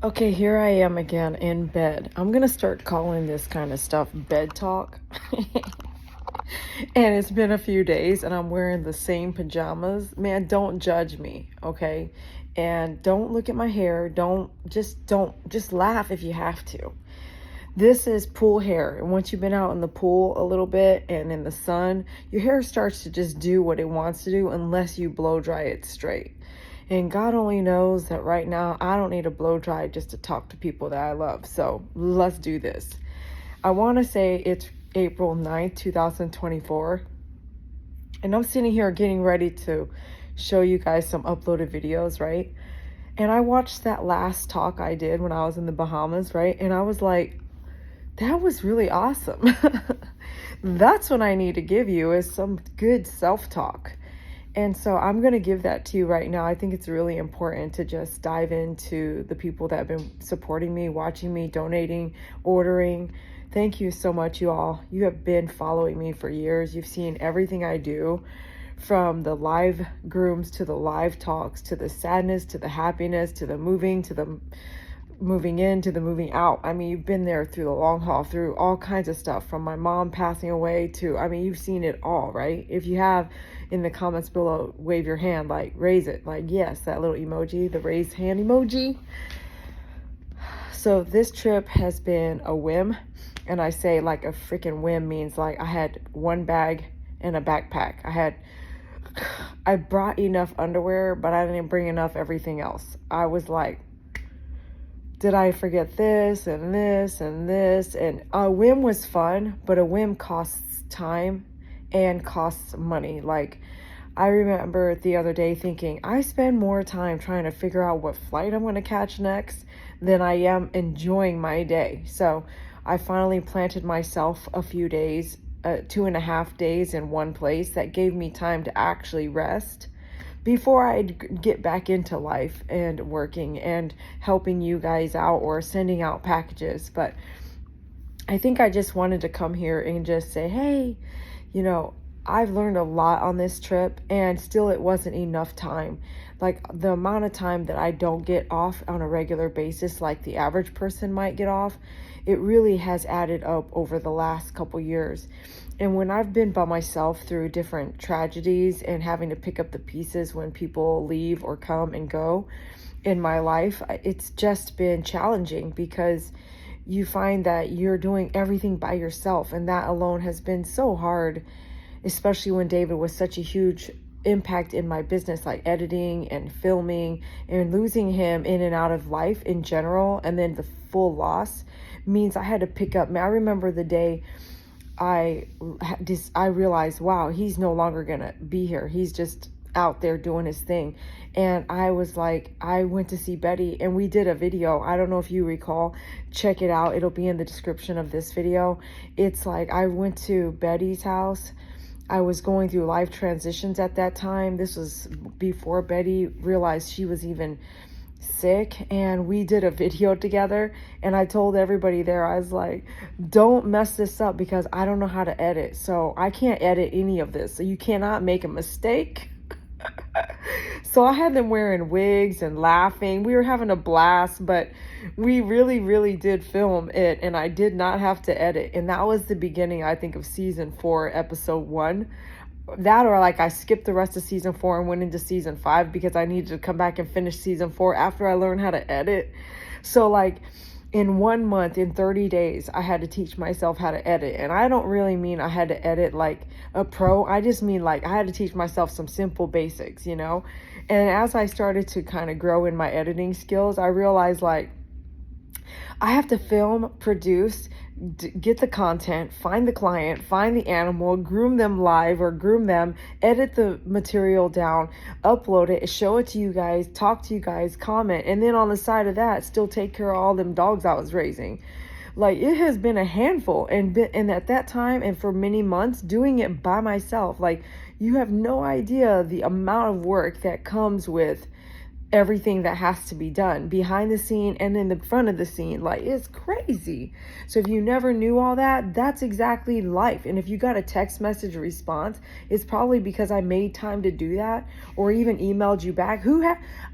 Okay, here I am again in bed. I'm gonna start calling this kind of stuff bed talk. And it's been a few days and I'm wearing the same pajamas. Man, don't judge me, okay? And don't look at my hair. Don't laugh if you have to. This is pool hair. And once you've been out in the pool a little bit and in the sun, your hair starts to just do what it wants to do unless you blow dry it straight. And God only knows that right now I don't need a blow dry just to talk to people that I love. So let's do this. I want to say it's April 9th, 2024. And I'm sitting here getting ready to show you guys some uploaded videos, right? And I watched that last talk I did when I was in the Bahamas, right? And I was like, that was really awesome. That's what I need to give you, is some good self-talk. And so I'm going to give that to you right now. I think it's really important to just dive into the people that have been supporting me, watching me, donating, ordering. Thank you so much, you all. You have been following me for years. You've seen everything I do, from the live grooms to the live talks, to the sadness, to the happiness, to the moving, to the moving in, to the moving out. I mean, you've been there through the long haul, through all kinds of stuff, from my mom passing away to, I mean, you've seen it all, right? If you have, in the comments below, wave your hand, like raise it, like yes, that little emoji, the raised hand emoji. So this trip has been a whim, and I say like a freaking whim means like I had one bag and a backpack. I brought enough underwear, but I didn't bring enough everything else. I was like, did I forget this and this and this? And a whim was fun, but a whim costs time and costs money. Like, I remember the other day thinking, I spend more time trying to figure out what flight I'm going to catch next than I am enjoying my day. So I finally planted myself a few days, 2.5 days in one place that gave me time to actually rest before I'd get back into life and working and helping you guys out or sending out packages. But I think I just wanted to come here and just say, hey, I've learned a lot on this trip, and still it wasn't enough time. Like, the amount of time that I don't get off on a regular basis, like the average person might get off, it really has added up over the last couple years. And when I've been by myself through different tragedies and having to pick up the pieces when people leave or come and go in my life, it's just been challenging, because you find that you're doing everything by yourself, and that alone has been so hard, especially when David was such a huge impact in my business, like editing and filming, and losing him in and out of life in general, and then the full loss means I had to pick up. I remember the day I realized, wow, he's no longer gonna be here. He's just out there doing his thing. And I was like, I went to see Betty, and we did a video. I don't know if you recall. Check it out. It'll be in the description of this video. It's like, I went to Betty's house. I was going through life transitions at that time. This was before Betty realized she was even sick, and we did a video together, and I told everybody there, I was like, don't mess this up, because I don't know how to edit, so I can't edit any of this, so you cannot make a mistake. So I had them wearing wigs and laughing. We were having a blast, but we really, really did film it, and I did not have to edit. And that was the beginning, I think, of season 4, episode 1. That, or like I skipped the rest of season 4 and went into season 5 because I needed to come back and finish season 4 after I learned how to edit. So like in 1 month, in 30 days, I had to teach myself how to edit. And I don't really mean I had to edit like a pro. I just mean like I had to teach myself some simple basics, And as I started to kind of grow in my editing skills, I realized like I have to film, produce, get the content, find the client, find the animal, groom them live or groom them, edit the material down, upload it, show it to you guys, talk to you guys, comment, and then on the side of that, still take care of all them dogs I was raising. Like, it has been a handful, and at that time and for many months, doing it by myself. Like, you have no idea the amount of work that comes with everything that has to be done behind the scene and in the front of the scene. Like, it's crazy. So if you never knew all that, that's exactly life. And if you got a text message response, it's probably because I made time to do that, or even emailed you back.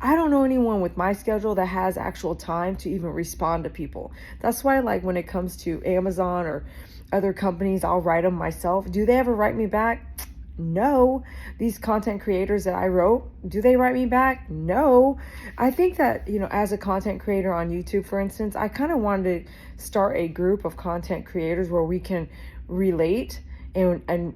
I don't know anyone with my schedule that has actual time to even respond to people. That's why, like, when it comes to Amazon or other companies, I'll write them myself. Do they ever write me back? No. These content creators that I wrote, do they write me back? No. I think that, as a content creator on YouTube, for instance, I kind of wanted to start a group of content creators where we can relate, and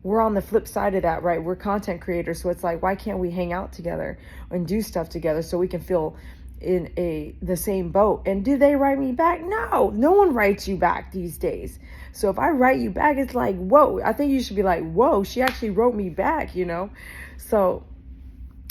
we're on the flip side of that, right? We're content creators, so it's like, why can't we hang out together and do stuff together so we can feel in the same boat? And do they write me back? No one writes you back these days. So if I write you back, it's like, whoa, I think you should be like, whoa, she actually wrote me back, So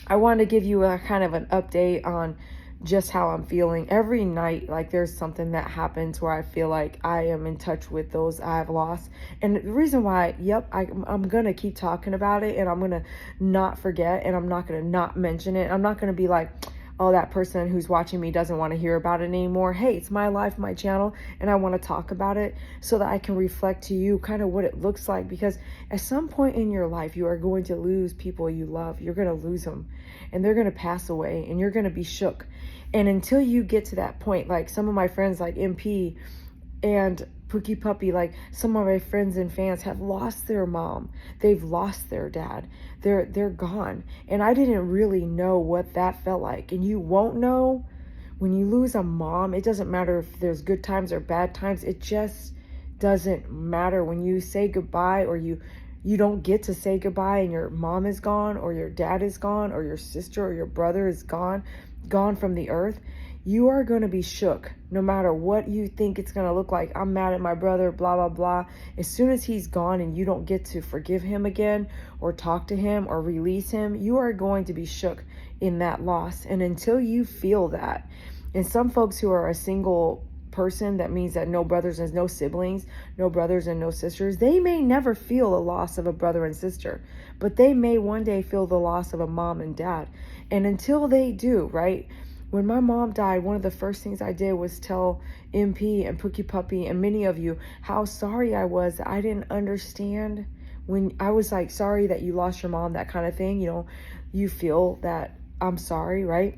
I wanted to give you a kind of an update on just how I'm feeling. Every night, like, there's something that happens where I feel like I am in touch with those I've lost. And the reason why, I'm going to keep talking about it, and I'm going to not forget, and I'm not going to not mention it. I'm not going to be like, oh, that person who's watching me doesn't want to hear about it anymore. Hey, it's my life, my channel, and I want to talk about it so that I can reflect to you kind of what it looks like. Because at some point in your life, you are going to lose people you love. You're going to lose them, and they're going to pass away, and you're going to be shook. And until you get to that point, like some of my friends like MP and Pookie Puppy, like some of my friends and fans have lost their mom. They've lost their dad. They're gone. And I didn't really know what that felt like. And you won't know when you lose a mom. It doesn't matter if there's good times or bad times. It just doesn't matter. When you say goodbye, or you don't get to say goodbye, and your mom is gone, or your dad is gone, or your sister or your brother is gone from the earth, you are going to be shook no matter what you think it's going to look like. I'm mad at my brother, blah, blah, blah. As soon as he's gone and you don't get to forgive him again, or talk to him, or release him, you are going to be shook in that loss. And until you feel that, and some folks who are a single person, that means that no brothers and no siblings, no brothers and no sisters, they may never feel the loss of a brother and sister, but they may one day feel the loss of a mom and dad. And until they do, right? When my mom died, one of the first things I did was tell MP and Pookie Puppy and many of you how sorry I was. I didn't understand when I was like, sorry that you lost your mom, that kind of thing. You feel that I'm sorry, right?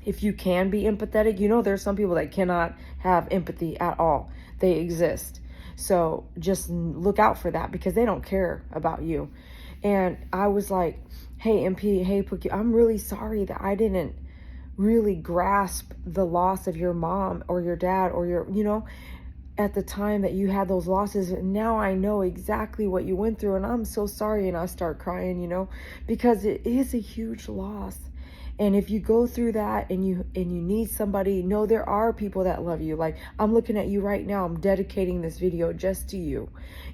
If you can be empathetic, there's some people that cannot have empathy at all. They exist. So just look out for that, because they don't care about you. And I was like, hey, MP, hey, Pookie, I'm really sorry that I didn't really grasp the loss of your mom or your dad, or your, at the time that you had those losses. Now I know exactly what you went through, and I'm so sorry. And I start crying, because it is a huge loss. And if you go through that and you need somebody, know there are people that love you. Like, I'm looking at you right now. I'm dedicating this video just to you.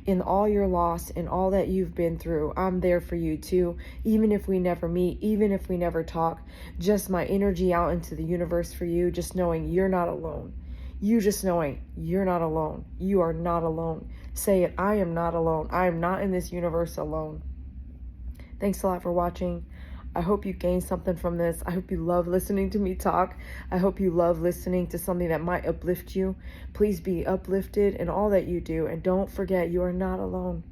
In all your loss and all that you've been through, I'm there for you too. Even if we never meet, even if we never talk, just my energy out into the universe for you, just knowing you're not alone. You just knowing you're not alone. You are not alone. Say it, I am not alone. I am not in this universe alone. Thanks a lot for watching. I hope you gained something from this. I hope you love listening to me talk. I hope you love listening to something that might uplift you. Please be uplifted in all that you do. And don't forget, you are not alone.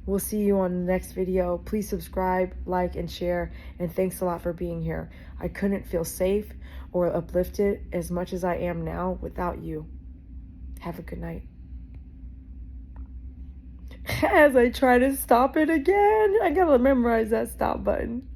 We'll see you on the next video. Please subscribe, like, and share. And thanks a lot for being here. I couldn't feel safe or uplifted as much as I am now without you. Have a good night. As I try to stop it again, I gotta memorize that stop button.